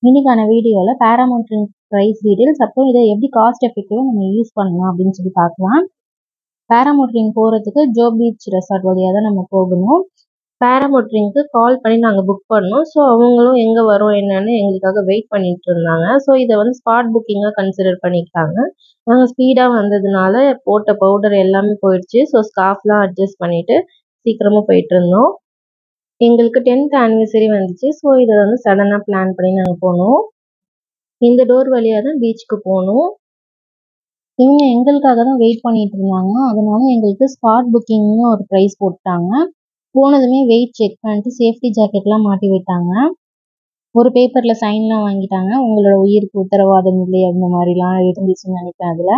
இன்னைக்கான வீடியோவில் பேராமோட்டரின் price details, அப்புறம் இதை எப்படி காஸ்ட் எஃபெக்டிவாக நம்ம யூஸ் பண்ணலாம் அப்படின்னு சொல்லி பார்க்கலாம். பேராமோட்டரிங் போகிறதுக்கு ஜோ பீச் ரெசார்ட் வழியாக தான் நம்ம போகணும். பேராமோட்டரிங்க்கு கால் பண்ணி நாங்கள் புக் பண்ணோம். ஸோ அவங்களும் எங்கே வரோம் என்னன்னு எங்களுக்காக வெயிட் பண்ணிட்டு இருந்தாங்க. ஸோ இதை வந்து ஸ்பாட் புக்கிங்காக கன்சிடர் பண்ணிக்கிட்டாங்க. நாங்கள் ஸ்பீடாக வந்ததுனால போட்ட பவுடர் எல்லாமே போயிடுச்சு. ஸோ ஸ்கார்ஃப்லாம் அட்ஜஸ்ட் பண்ணிவிட்டு சீக்கிரமாக போயிட்டு இருந்தோம். எங்களுக்கு 10th ஆனிவர்சரி வந்துச்சு. ஸோ இதை வந்து சடனாக பிளான் பண்ணி நாங்கள் போனோம். இந்த டோர் வழியாக தான் பீச்சுக்கு போகணும். இவங்க எங்களுக்காக தான் வெயிட் பண்ணிட்டு இருந்தாங்க. அதனால எங்களுக்கு ஸ்பாட் புக்கிங்னு ஒரு ப்ரைஸ் போட்டாங்க. போனதுமே வெயிட் செக் பண்ணிட்டு சேஃப்டி ஜாக்கெட்லாம் மாட்டி விட்டாங்க. ஒரு பேப்பரில் சைன்லாம் வாங்கிட்டாங்க. உங்களோட உயிருக்கு உத்தரவாதம் இல்லை அந்த மாதிரிலாம் இருந்துச்சுன்னு நினைப்பேன் அதில்.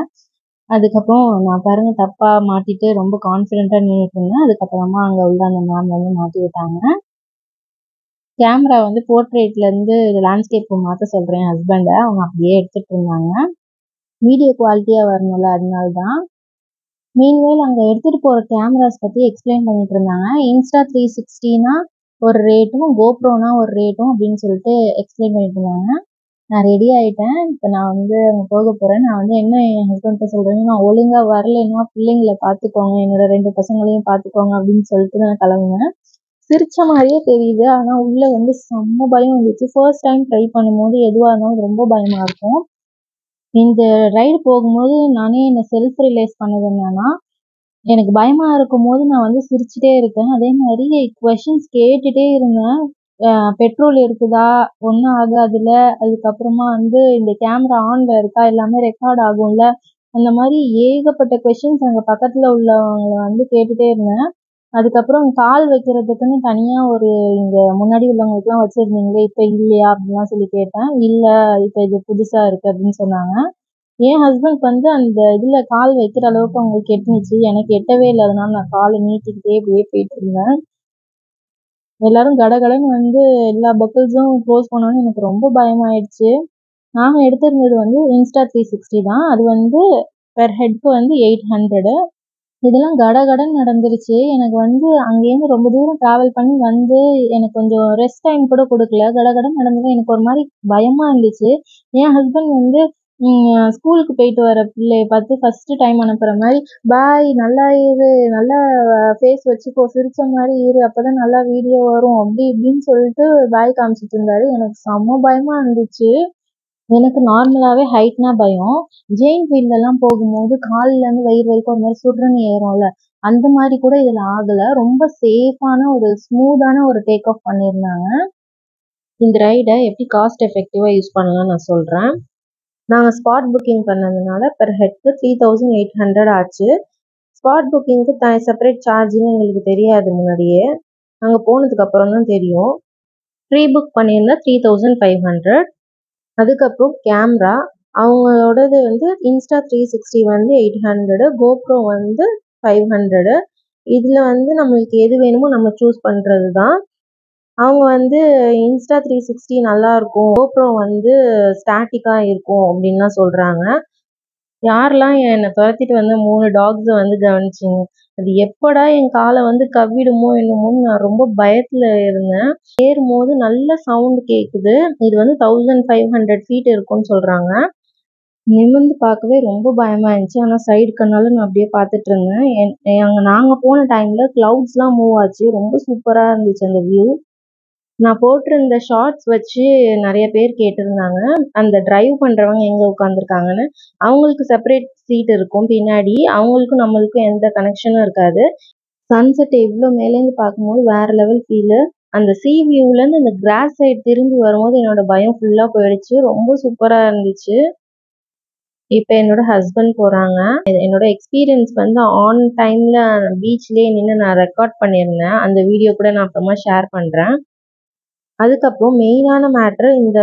அதுக்கப்புறம் நான் பாருங்க தப்பாக மாட்டிட்டு ரொம்ப கான்ஃபிடென்ட்டாக நின்றுட்டு இருந்தேன். அதுக்கப்புறமா அங்கே உள்ள அந்த மேம் வந்து மாட்டி விட்டாங்க. கேமரா வந்து போர்ட்ரேட்லேருந்து லேண்ட்ஸ்கேப்பு மாற்ற சொல்கிறேன் ஹஸ்பண்டை. அவங்க அப்படியே எடுத்துகிட்டு இருந்தாங்க. வீடியோ குவாலிட்டியாக வரணும்ல, அதனால தான். மீன்வேல் அங்கே எடுத்துகிட்டு போகிற கேமராஸ் பற்றி எக்ஸ்பிளைன் பண்ணிட்டு இருந்தாங்க. இன்ஸ்டா 360னா ஒரு ரேட்டும், கோப்ரோனா ஒரு ரேட்டும் அப்படின்னு சொல்லிட்டு எக்ஸ்பிளைன் பண்ணிட்டு இருந்தாங்க. நான் ரெடி ஆகிட்டேன். இப்போ நான் வந்து அங்கே போக போகிறேன். நான் வந்து என்ன என் ஹஸ்பண்ட்கிட்ட சொல்கிறேன்னா, நான் ஒழுங்காக வரலைன்னா பிள்ளைங்களை பார்த்துக்கோங்க, என்னோட 2 பசங்களையும் பார்த்துக்கோங்க அப்படின்னு சொல்லிட்டு நான் கிளம்புனேன். சிரிச்ச மாதிரியே தெரியுது, ஆனால் உள்ளே வந்து செம்ம பயம் வந்துச்சு. ஃபர்ஸ்ட் டைம் ட்ரை பண்ணும்போது எதுவாக இருந்தாலும் ரொம்ப பயமாக இருக்கும். இந்த ரைடு போகும்போது நானே என்னை செல்ஃப் ரிலைஸ் பண்ணது என்னன்னா, எனக்கு பயமாக இருக்கும்போது நான் வந்து சிரிச்சுட்டே இருக்கேன். அதே மாதிரி கொஷின்ஸ் கேட்டுகிட்டே இருந்தேன். பெட்ரோல் இருக்குதா, ஒன்றும் ஆகாதுல்ல, அதுக்கப்புறமா வந்து இந்த கேமரா ஆனில் இருக்கா, எல்லாமே ரெக்கார்ட் ஆகும்ல, அந்த மாதிரி ஏகப்பட்ட கொஷின்ஸ் அங்கே பக்கத்தில் உள்ளவங்களை வந்து கேட்டுகிட்டே இருந்தேன். அதுக்கப்புறம் கால் வைக்கிறதுக்குன்னு தனியாக ஒரு இங்கே முன்னாடி உள்ளவங்களுக்குலாம் வச்சுருந்தீங்களே, இப்போ இல்லையா அப்படின்லாம் சொல்லி கேட்டேன். இல்லை, இப்போ இது புதுசாக இருக்குது அப்படின்னு சொன்னாங்க. என் ஹஸ்பண்ட் வந்து அந்த இதில் கால் வைக்கிற அளவுக்கு அவங்களுக்கு எட்டுனுச்சு. எனக்கு எட்டவே இல்லை. அதனால நான் காலை நீட்டிக்கிட்டே இப்படியே போயிட்டு இருந்தேன். எல்லாரும் கடகடன்னு வந்து எல்லா பக்கிள்ஸும் க்ளோஸ் பண்ணோன்னு எனக்கு ரொம்ப பயமாயிடுச்சு. நாங்கள் எடுத்திருந்தது வந்து இன்ஸ்டா 360 தான். அது வந்து பெர் ஹெட்க்கு வந்து 800. இதெல்லாம் கடகடன்னு நடந்துருச்சு. எனக்கு வந்து அங்கேருந்து ரொம்ப தூரம் ட்ராவல் பண்ணி வந்து எனக்கு கொஞ்சம் ரெஸ்ட் டைம் கூட கொடுக்கல. கடகடன்னு நடந்தது. எனக்கு ஒரு மாதிரி பயமாக இருந்துச்சு. என் ஹஸ்பண்ட் வந்து ஸ்கூலுக்கு போயிட்டு வர பிள்ளைய பார்த்து ஃபஸ்ட்டு டைம் அனுப்புகிற மாதிரி, பாய் நல்லா இரு, நல்லா ஃபேஸ் வச்சுக்கோ, சிரிச்ச மாதிரி இரு, அப்போ தான் நல்லா வீடியோ வரும் அப்படி இப்படின்னு சொல்லிட்டு பாய் காமிச்சிட்டு இருந்தாரு. எனக்கு செம்ம பயமாக இருந்துச்சு. எனக்கு நார்மலாகவே ஹைட்னா பயம். ஜெயின் ஃபீல்டெல்லாம் போகும்போது கால்லேருந்து வயிறு வரைக்கும் ஒரு மாதிரி சுடுறன்னு ஏறும்ல, அந்த மாதிரி கூட இதில் ஆகலை. ரொம்ப சேஃபான ஒரு ஸ்மூத்தான ஒரு டேக் ஆஃப் பண்ணியிருந்தாங்க. இந்த ரைடை எப்படி காஸ்ட் எஃபெக்டிவாக யூஸ் பண்ணலாம்னு நான் சொல்கிறேன். நாங்கள் ஸ்பாட் புக்கிங் பண்ணதுனால பெர் ஹெட்க்கு 3800 ஆச்சு. ஸ்பாட் புக்கிங்க்கு செப்பரேட் சார்ஜுன்னு எங்களுக்கு தெரியாது முன்னாடியே. நாங்கள் போனதுக்கப்புறம் தான் தெரியும். ப்ரீ புக் பண்ணியிருந்தா 3500. அதுக்கப்புறம் கேமரா அவங்களோடது வந்து இன்ஸ்டா 360 வந்து 800, கோப்ரோ வந்து 500. இதில் வந்து நம்மளுக்கு எது வேணுமோ நம்ம சூஸ் பண்ணுறது தான். அவங்க வந்து இன்ஸ்டா 360 நல்லாயிருக்கும், கோப்ரோ வந்து ஸ்டாட்டிக்காக இருக்கும் அப்படின்லாம் சொல்கிறாங்க. யாரெல்லாம் என்னை துரத்திட்டு வந்த 3 டாக்ஸை வந்து கவனிச்சிங்க. அது எப்படா என் காலை வந்து கவ்விடுமோ என்னமோன்னு நான் ரொம்ப பயத்தில் இருந்தேன். ஏறும்போது நல்ல சவுண்டு கேட்குது. இது வந்து 1500 ஃபீட் இருக்கும்னு சொல்கிறாங்க. நிமிர்ந்து பார்க்கவே ரொம்ப பயமாக இருந்துச்சு. ஆனால் சைடு கண்ணால் நான் அப்படியே பார்த்துட்டு இருந்தேன். நாங்கள் போன டைமில் க்ளவுட்ஸ்லாம் மூவ் ஆச்சு. ரொம்ப சூப்பராக இருந்துச்சு அந்த வியூ. நான் போட்டிருந்த ஷார்ட்ஸ் வச்சு நிறைய பேர் கேட்டிருந்தாங்க, அந்த டிரைவ் பண்ணுறவங்க எங்கே உட்காந்துருக்காங்கன்னு. அவங்களுக்கு செப்பரேட் சீட் இருக்கும் பின்னாடி. அவங்களுக்கும் நம்மளுக்கும் எந்த கனெக்ஷனும் இருக்காது. சன்செட் இவ்வளோ மேலேருந்து பார்க்கும்போது வேறு லெவல் ஃபீலு. அந்த சீ வியூலேருந்து அந்த கிராஸ் சைடு திரும்பி வரும்போது என்னோட பயம் ஃபுல்லாக போயிடுச்சு. ரொம்ப சூப்பராக இருந்துச்சு. இப்போ என்னோட ஹஸ்பண்ட் போகிறாங்க. என்னோட எக்ஸ்பீரியன்ஸ் வந்து ஆன் டைமில் பீச்லேயே நின்று நான் ரெக்கார்ட் பண்ணியிருந்தேன். அந்த வீடியோ கூட நான் அப்புறமா ஷேர் பண்ணுறேன். அதுக்கப்புறம் மெயினான மேட்ரு இந்த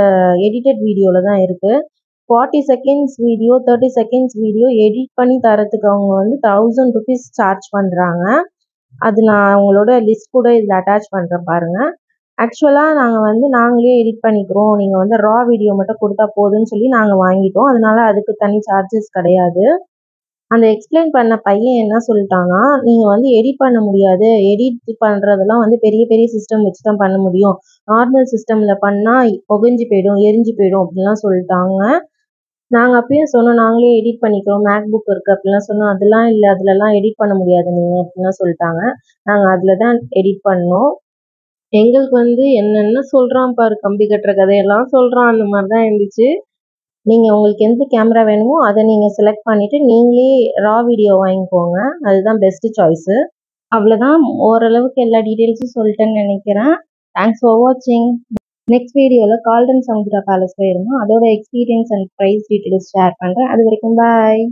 எடிட்டட் வீடியோவில் தான் இருக்குது. 40 seconds video, 30 seconds video edit பண்ணி தரத்துக்கு அவங்க வந்து 1000 rupees சார்ஜ் பண்ணுறாங்க. அது நான் அவங்களோட லிஸ்ட் கூட இதில் அட்டாச் பண்ணுறேன் பாருங்கள். ஆக்சுவலாக நாங்கள் வந்து நாங்களே எடிட் பண்ணிக்கிறோம், நீங்கள் வந்து ரா வீடியோ மட்டும் கொடுத்தா போதும்னு சொல்லி நாங்கள் வாங்கிட்டோம். அதனால அதுக்கு தனி சார்ஜஸ் கிடையாது. அந்த எக்ஸ்பிளைன் பண்ண பையன் என்ன சொல்லிட்டான்னா, நீங்கள் வந்து எடிட் பண்ண முடியாது, எடிட் பண்ணுறதெல்லாம் வந்து பெரிய பெரிய சிஸ்டம் வச்சு தான் பண்ண முடியும், நார்மல் சிஸ்டமில் பண்ணால் புகஞ்சு போயிடும், எரிஞ்சு போயிடும் அப்படின்லாம் சொல்லிட்டாங்க. நாங்கள் அப்பயும் சொன்னோம், நாங்களே எடிட் பண்ணிக்கிறோம், மேக் புக் இருக்குது அப்படிலாம் சொன்னோம். அதெல்லாம் இல்லை, அதுலலாம் எடிட் பண்ண முடியாது நீங்கள் அப்படின்லாம் சொல்லிட்டாங்க. நாங்கள் அதில் தான் எடிட் பண்ணோம். எங்களுக்கு வந்து என்னென்ன சொல்கிறான் பாரு, கம்பி கட்டுற கதையெல்லாம் சொல்கிறான், அந்த மாதிரி தான் இருந்துச்சு. நீங்கள் உங்களுக்கு எந்த கேமரா வேணுமோ அதை நீங்கள் செலக்ட் பண்ணிவிட்டு நீங்களே ரா வீடியோ வாங்கிக்கோங்க, அதுதான் பெஸ்ட்டு சாய்ஸு. அவ்வளோதான், ஓரளவுக்கு எல்லா டீட்டெயில்ஸும் சொல்லிட்டேன்னு நினைக்கிறேன். தேங்க்ஸ் ஃபார் வாட்சிங். நெக்ஸ்ட் வீடியோவில் கால்டன் சமுத்ரா பேலஸ் போயிருந்தோம், அதோட experience and price details share பண்ணுறேன். அது வரைக்கும் பாய்.